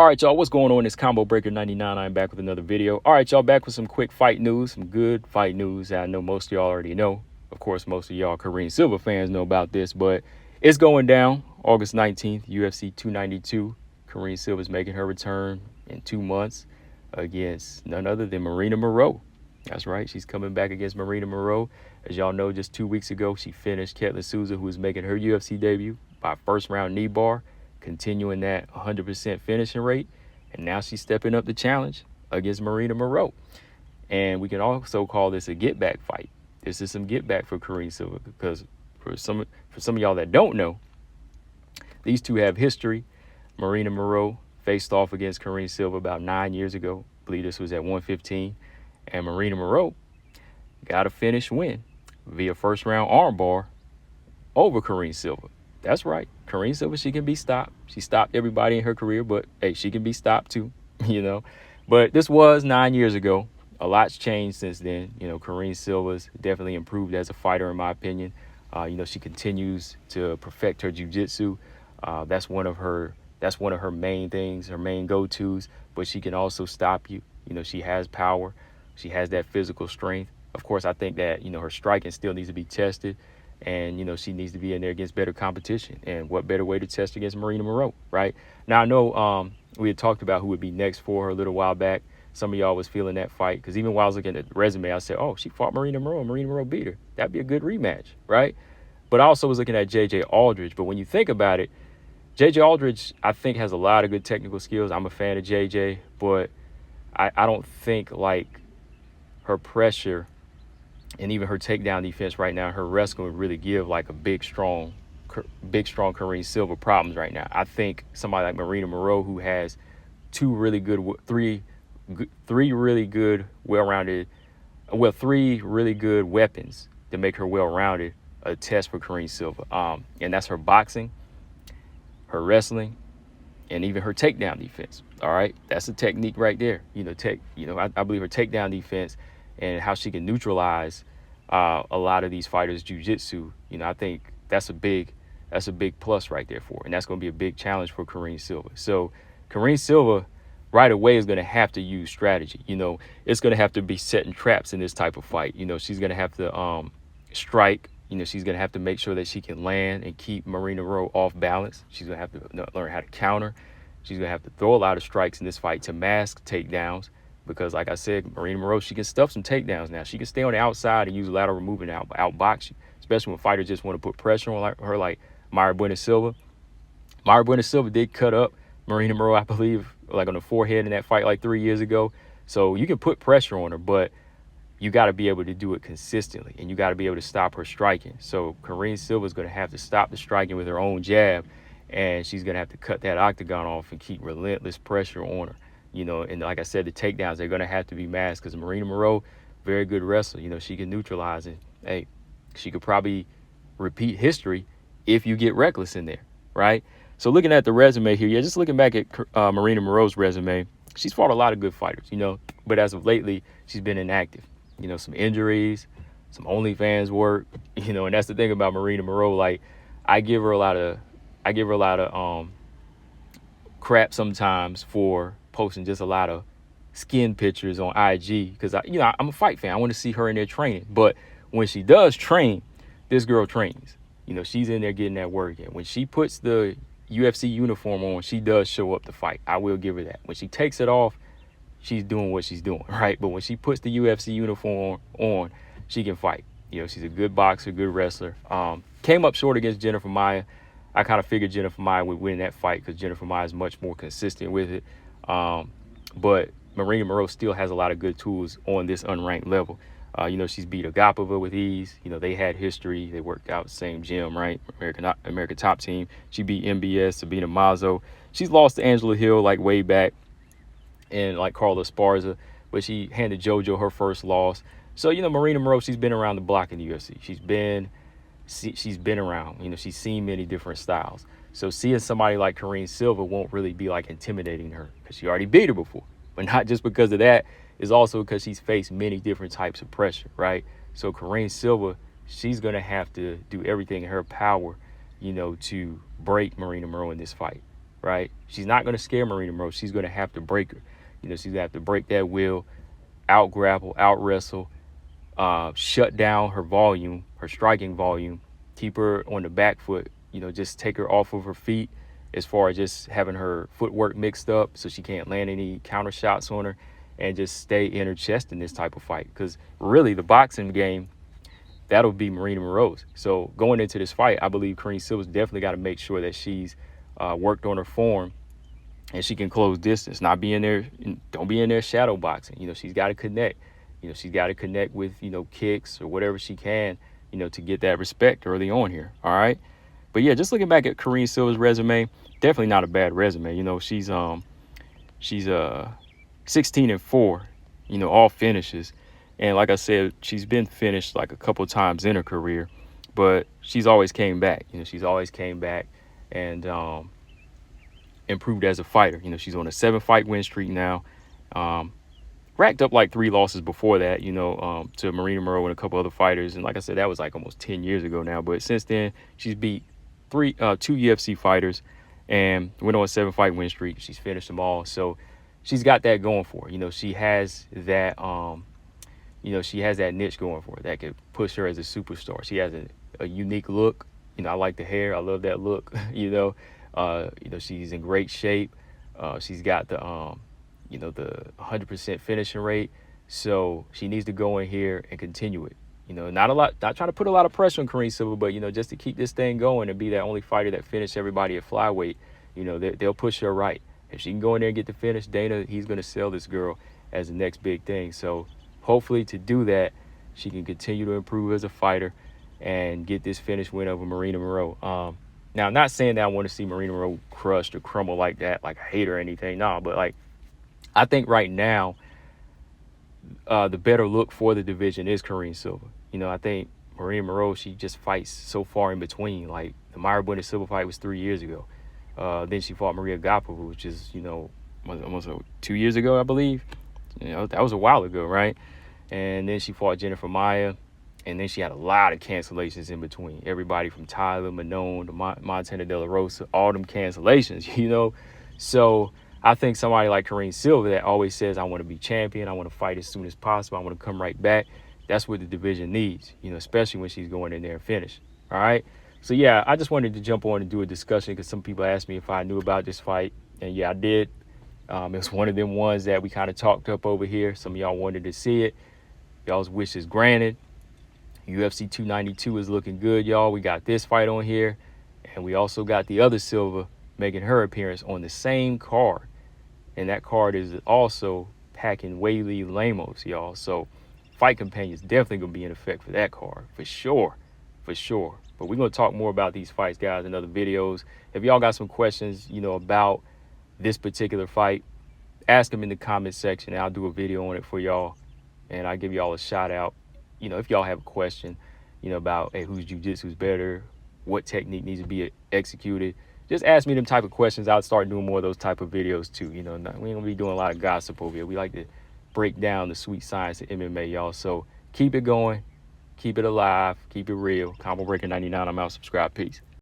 All right, y'all, what's going on? It's Combo Breaker 99. I'm back with another video. All right, y'all, back with some quick fight news, some good fight news that I know most of y'all already know. Of course, most of y'all Karine Silva fans know about this, but it's going down August 19th, UFC 292. Karine Silva is making her return in 2 months against none other than Maryna Moroz. That's right, she's coming back against Maryna Moroz. As y'all know, just 2 weeks ago, she finished Ketlen Souza, who was making her UFC debut by first-round knee bar, continuing that 100% finishing rate, and now she's stepping up the challenge against Maryna Moroz. And we can also call this a get-back fight. This is some get-back for Karine Silva, because for some of y'all that don't know, these two have history. Maryna Moroz faced off against Karine Silva about 9 years ago. I believe this was at 115. And Maryna Moroz got a finish win via first-round armbar over Karine Silva. That's right. Karine Silva, she can be stopped. She stopped everybody in her career, but hey, she can be stopped too, you know. But this was 9 years ago. A lot's changed since then. You know, Karine Silva's definitely improved as a fighter, in my opinion. She continues to perfect her jiu-jitsu. That's one of her main things, her main go-tos. But she can also stop you. You know, she has power. She has that physical strength. Of course, I think that, her striking still needs to be tested. And, she needs to be in there against better competition. And what better way to test against Maryna Moroz, right? Now, I know we had talked about who would be next for her a little while back. Some of y'all was feeling that fight. Because even while I was looking at the resume, I said, oh, she fought Maryna Moroz. Maryna Moroz beat her. That'd be a good rematch, right? But I also was looking at J.J. Aldridge. But when you think about it, J.J. Aldridge, I think, has a lot of good technical skills. I'm a fan of J.J. But I don't think, like, her pressure and even her takedown defense right now, her wrestling would really give like a big, strong Karine Silva problems right now. I think somebody like Maryna Moroz, who has three really good, three really good weapons to make her well-rounded, a test for Karine Silva. And that's her boxing, her wrestling, and even her takedown defense. All right, that's a technique right there. I believe her takedown defense and how she can neutralize a lot of these fighters' jiu-jitsu, I think that's a big plus right there for her. And that's going to be a big challenge for Karine Silva. So Karine Silva right away is going to have to use strategy. It's going to have to be setting traps in this type of fight. She's going to have to strike. She's going to have to make sure that she can land and keep Maryna Moroz off balance. She's going to have to learn how to counter. She's going to have to throw a lot of strikes in this fight to mask takedowns. Because, like I said, Maryna Moroz, she can stuff some takedowns now. She can stay on the outside and use lateral movement to outbox you, especially when fighters just want to put pressure on her, like Maryna Silva. Maryna Silva did cut up Maryna Moroz, I believe, like on the forehead in that fight like 3 years ago. So you can put pressure on her, but you got to be able to do it consistently, and you got to be able to stop her striking. So Karine Silva is going to have to stop the striking with her own jab, and she's going to have to cut that octagon off and keep relentless pressure on her. And like I said, the takedowns, they're going to have to be masked because Maryna Moroz, very good wrestler. She can neutralize it. Hey, she could probably repeat history if you get reckless in there, right? So looking at the resume here, just looking back at Maryna Moroz's resume, she's fought a lot of good fighters, but as of lately, she's been inactive. Some injuries, some OnlyFans work, and that's the thing about Maryna Moroz. Like, I give her a lot of crap sometimes for posting just a lot of skin pictures on IG because I'm a fight fan. I want to see her in there training. But when she does train, this girl trains. She's in there getting that work in. When she puts the UFC uniform on, she does show up to fight. I will give her that. When she takes it off, she's doing what she's doing, right? But when she puts the UFC uniform on, she can fight. She's a good boxer, good wrestler. Came up short against Jennifer Maia. I kind of figured Jennifer Maia would win that fight because Jennifer Maia is much more consistent with it. But Maryna Moroz still has a lot of good tools on this unranked level. She's beat Agapova with ease. They had history. They worked out same gym, right? American Top Team. She beat MBS, Sabina Mazo. She's lost to Angela Hill like way back and like Carla Esparza, but she handed JoJo her first loss. So, Maryna Moroz, she's been around the block in the UFC. She's been around. She's seen many different styles. So seeing somebody like Karine Silva won't really be like intimidating her because she already beat her before. But not just because of that, it's also because she's faced many different types of pressure, right? So Karine Silva, she's going to have to do everything in her power, to break Maryna Moroz in this fight. right? She's not going to scare Maryna Moroz. She's going to have to break her. You know, she's going to have to break that will, out grapple, out wrestle, shut down her volume, her striking volume, keep her on the back foot, you know, just take her off of her feet as far as just having her footwork mixed up so she can't land any counter shots on her, and just stay in her chest in this type of fight. Because really the boxing game, that'll be Maryna Moroz. So going into this fight, I believe Karine Silva's definitely got to make sure that she's worked on her form and she can close distance, not be in there, don't be in there shadow boxing. You know, she's got to connect. You know, she's got to connect with, you know, kicks or whatever she can, you know, to get that respect early on here. All right. But yeah, just looking back at Karine Silva's resume, definitely not a bad resume. You know, she's 16-4, you know, all finishes. And like I said, she's been finished like a couple times in her career, but she's always came back. You know, she's always came back and improved as a fighter. You know, she's on a 7-fight win streak now. Racked up like 3 losses before that, you know, to Maryna Moroz and a couple other fighters. And like I said, that was like almost 10 years ago now. But since then, she's beat 2 UFC fighters and went on a 7-fight win streak. She's finished them all. So she's got that going for her. You know, she has that, you know, she has that niche going for her that could push her as a superstar. She has a unique look. You know, I like the hair. I love that look. You know, she's in great shape. She's got the, you know, the 100% finishing rate. So she needs to go in here and continue it. You know, not trying to put a lot of pressure on Karine Silva, but, you know, just to keep this thing going and be that only fighter that finished everybody at flyweight, you know, they'll push her right. If she can go in there and get the finish, Dana, he's going to sell this girl as the next big thing. So hopefully to do that, she can continue to improve as a fighter and get this finish win over Maryna Moroz. Now, I'm not saying that I want to see Maryna Moroz crushed or crumble like that, like I hate her or anything. No, but like, I think right now, the better look for the division is Karine Silva. You know, I think Maryna Moroz, she just fights so far in between. Like, the Maryna Silva fight was 3 years ago. Then she fought Maria Gapova, which is, you know, almost 2 years ago, I believe. You know, that was a while ago, right? And then she fought Jennifer Maia. And then she had a lot of cancellations in between. Everybody from Tyler, Manon, to Montana De La Rosa, all them cancellations, you know? So I think somebody like Karine Silva that always says, I want to be champion, I want to fight as soon as possible, I want to come right back. That's what the division needs, you know, especially when she's going in there and finish. All right. So, yeah, I just wanted to jump on and do a discussion because some people asked me if I knew about this fight. And, yeah, I did. It was one of them ones that we kind of talked up over here. Some of y'all wanted to see it. Y'all's wishes granted. UFC 292 is looking good, y'all. We got this fight on here. And we also got the other Silva making her appearance on the same card. And that card is also packing Wayley Lamos, y'all. So Fight Companion is definitely going to be in effect for that card, for sure, for sure. But we're going to talk more about these fights, guys, in other videos. If y'all got some questions, you know, about this particular fight, ask them in the comment section, and I'll do a video on it for y'all. And I'll give y'all a shout out. You know, if y'all have a question, you know, about, hey, whose jiu-jitsu's better, what technique needs to be executed, just ask me them type of questions. I'll start doing more of those type of videos too. You know, we ain't gonna be doing a lot of gossip over here. We like to break down the sweet science of MMA, y'all. So keep it going, keep it alive, keep it real. Combo Breaker 99, I'm out. Subscribe. Peace.